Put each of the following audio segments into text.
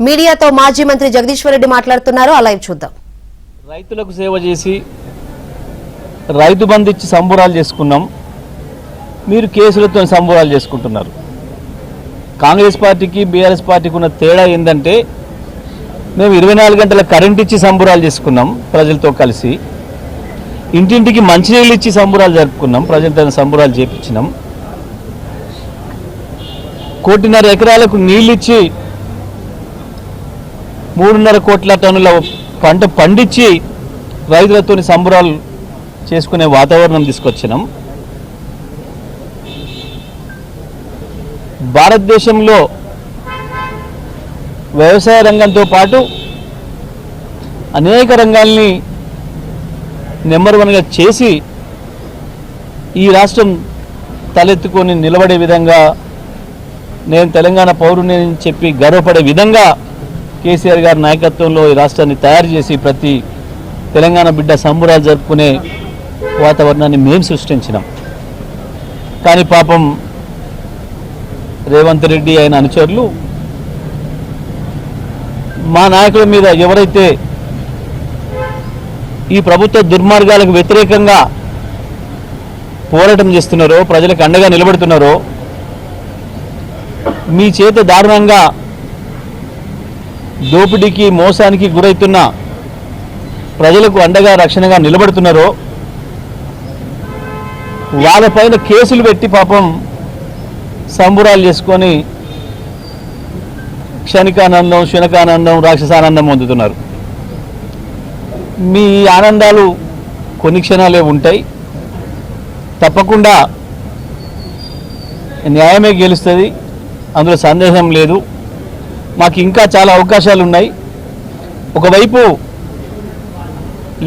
మీడియాతో మాజీ మంత్రి జగదీశ్వర్ రెడ్డి మాట్లాడుతున్నారు. ఆ లైవ్ చూద్దాం. రైతులకు సేవ చేసి రైతు బంధు ఇచ్చి సంబరాలు చేసుకున్నాం, మీరు కేసులతో సంబరాలు చేసుకుంటున్నారు. కాంగ్రెస్ పార్టీకి బీఆర్ఎస్ పార్టీకి ఉన్న తేడా ఏంటంటే మేము 24 గంటల కరెంట్ ఇచ్చి సంబరాలు చేసుకున్నాం, ప్రజలతో కలిసి ఇంటింటికి మంచినీళ్ళు ఇచ్చి సంబరాలు జరుపుకున్నాం, ప్రజలతో సంబరాలు చేపించినాం. 1.5 ఎకరాలకు నీళ్ళు ఇచ్చి 3.5 కోట్ల టన్నుల పంట పండించి రైతులతో సంబరాలు చేసుకునే వాతావరణం తీసుకొచ్చినాం. భారతదేశంలో వ్యవసాయ రంగంతో పాటు అనేక రంగాల్ని నెంబర్ 1గా చేసి ఈ రాష్ట్రం తలెత్తుకొని నిలబడే విధంగా, నేను తెలంగాణ పౌరుని అని చెప్పి గర్వపడే విధంగా కేసీఆర్ గారి నాయకత్వంలో ఈ రాష్ట్రాన్ని తయారు చేసి ప్రతి తెలంగాణ బిడ్డ సంబరాలు జరుపుకునే వాతావరణాన్ని మేము సృష్టించినాం. కానీ పాపం రేవంత్ రెడ్డి ఆయన అనుచరులు మా నాయకుల మీద ఎవరైతే ఈ ప్రభుత్వ దుర్మార్గాలకు వ్యతిరేకంగా పోరాటం చేస్తున్నారో, ప్రజలకు అండగా నిలబడుతున్నారో, మీ చేత దారుణంగా దోపిడీకి మోసానికి గురవుతున్న ప్రజలకు అండగా రక్షణగా నిలబడుతున్నారో వాళ్ళపైన కేసులు పెట్టి పాపం సంబురాలు చేసుకొని క్షణికానందం, శునకానందం, రాక్షసానందం పొందుతున్నారు. మీ ఆనందాలు కొన్ని క్షణాలే ఉంటాయి, తప్పకుండా న్యాయమే గెలుస్తుంది, అందులో సందేహం లేదు. మాకు ఇంకా చాలా అవకాశాలు ఉన్నాయి. ఒకవైపు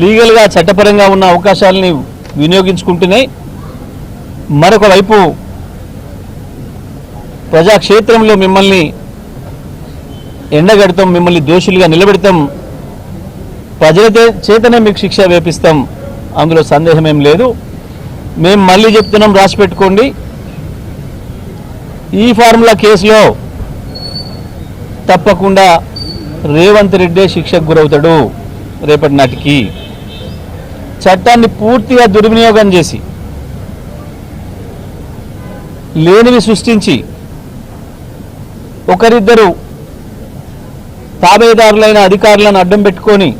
లీగల్గా చట్టపరంగా ఉన్న అవకాశాలని వినియోగించుకుంటూనే మరొక వైపు ప్రజాక్షేత్రంలో మిమ్మల్ని ఎండగడతాం, మిమ్మల్ని దోషులుగా నిలబెడతాం, ప్రజల చేతనే మీకు శిక్ష వేపిస్తాం, అందులో సందేహమేం లేదు. మేము మళ్ళీ చెప్తున్నాం, రాసి పెట్టుకోండి, ఈ ఫార్ములా కేసులో తప్పకుండా రేవంత్ రెడ్డి శిక్షకు గురవుతాడు. రేపటి నాటికి చట్టాన్ని పూర్తిగా దుర్వినియోగం చేసి లేనివి సృష్టించి ఒకరిద్దరు తాబేదారులైన అధికారులను అడ్డం పెట్టుకొని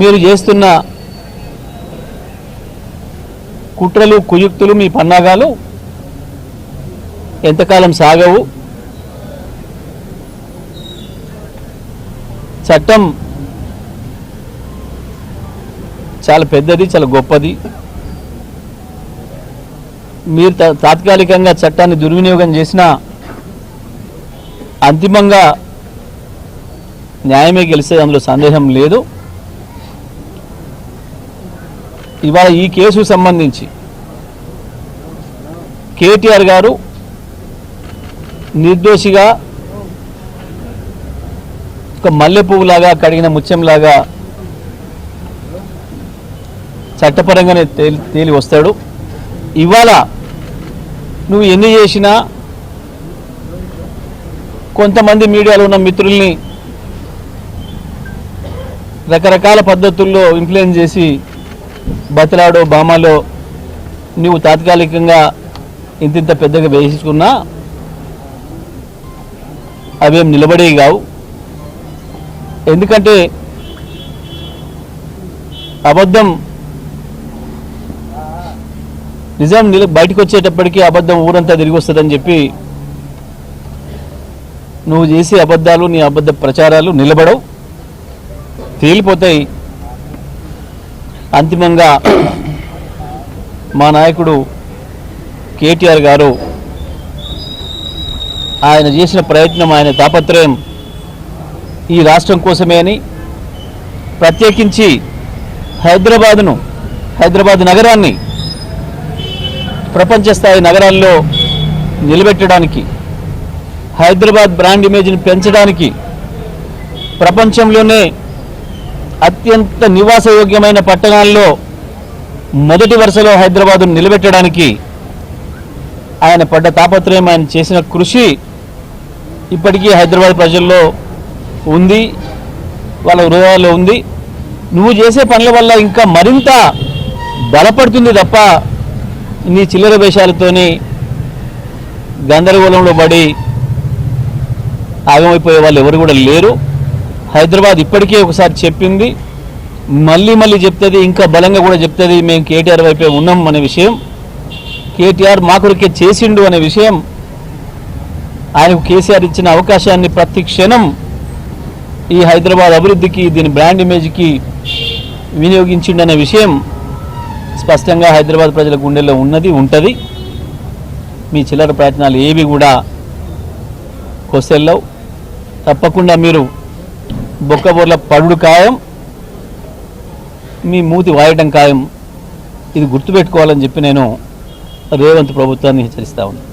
మీరు చేస్తున్న కుట్రలు, కుయుక్తులు, మీ పన్నాగాలు ఎంతకాలం సాగవు. చట్టం చాలా పెద్దది, చాలా గొప్పది. మీరు తాత్కాలికంగా చట్టాన్ని దుర్వినియోగం చేసినా అంతిమంగా న్యాయమే గెలిస్తే అందులో సందేహం లేదు. ఇవాళ ఈ కేసుకు సంబంధించి కేటీఆర్ గారు నిర్దోషిగా ఒక మల్లె పువ్వులాగా, కడిగిన ముత్యంలాగా చట్టపరంగానే తేలి వస్తాడు. ఇవాళ నువ్వు ఎన్ని చేసినా కొంతమంది మీడియాలో ఉన్న మిత్రుల్ని రకరకాల పద్ధతుల్లో ఇన్ఫ్లుయెన్స్ చేసి బతలాడో బామాలో నువ్వు తాత్కాలికంగా ఇంతింత పెద్దగా వేసుకున్నా అవేం నిలబడేవి కావు. ఎందుకంటే అబద్ధం నిజం బయటకు వచ్చేటప్పటికీ అబద్ధం ఊరంతా తిరిగి వస్తుందని చెప్పి నువ్వు చేసే అబద్ధాలు, నీ అబద్ధ ప్రచారాలు నిలబడవు, తేలిపోతాయి. అంతిమంగా మా నాయకుడు కేటీఆర్ గారు ఆయన చేసిన ప్రయత్నం, ఆయన తాపత్రయం ఈ రాష్ట్రం కోసమే అని, ప్రత్యేకించి హైదరాబాద్ నగరాన్ని ప్రపంచ స్థాయి నగరాల్లో నిలబెట్టడానికి, హైదరాబాద్ బ్రాండ్ ఇమేజ్ని పెంచడానికి, ప్రపంచంలోనే అత్యంత నివాసయోగ్యమైన పట్టణాల్లో మొదటి వరుసలో హైదరాబాదును నిలబెట్టడానికి ఆయన పడ్డ తాపత్రయం, ఆయన చేసిన కృషి ఇప్పటికీ హైదరాబాద్ ప్రజల్లో ఉంది, వాళ్ళ హృదయాల్లో ఉంది. నువ్వు చేసే పనుల వల్ల ఇంకా మరింత బలపడుతుంది తప్ప నీ చిల్లర వేషాలతోని గందరగోళంలో పడి ఆగమైపోయే వాళ్ళు ఎవరు కూడా లేరు. హైదరాబాద్ ఇప్పటికే ఒకసారి చెప్పింది, మళ్ళీ మళ్ళీ చెప్తుంది, ఇంకా బలంగా కూడా చెప్తుంది, మేము కేటీఆర్ వైపే ఉన్నాం అనే విషయం, కేటీఆర్ మా కొరకే చేసిండు అనే విషయం, ఆయనకు కేసీఆర్ ఇచ్చిన అవకాశాన్ని ప్రతి క్షణం ఈ హైదరాబాద్ అభివృద్ధికి, దీని బ్రాండ్ ఇమేజ్కి వినియోగించిండు అనే విషయం స్పష్టంగా హైదరాబాద్ ప్రజల గుండెల్లో ఉన్నది, ఉంటుంది. మీ చిల్లర ప్రయత్నాలు ఏవి కూడా కొసెల్లవు. తప్పకుండా మీరు బొక్కబోర్ల పడుడు ఖాయం, మీ మూతి వాయటం ఖాయం. ఇది గుర్తుపెట్టుకోవాలని చెప్పి నేను రేవంత్ ప్రభుత్వాన్ని హెచ్చరిస్తా ఉన్నాను.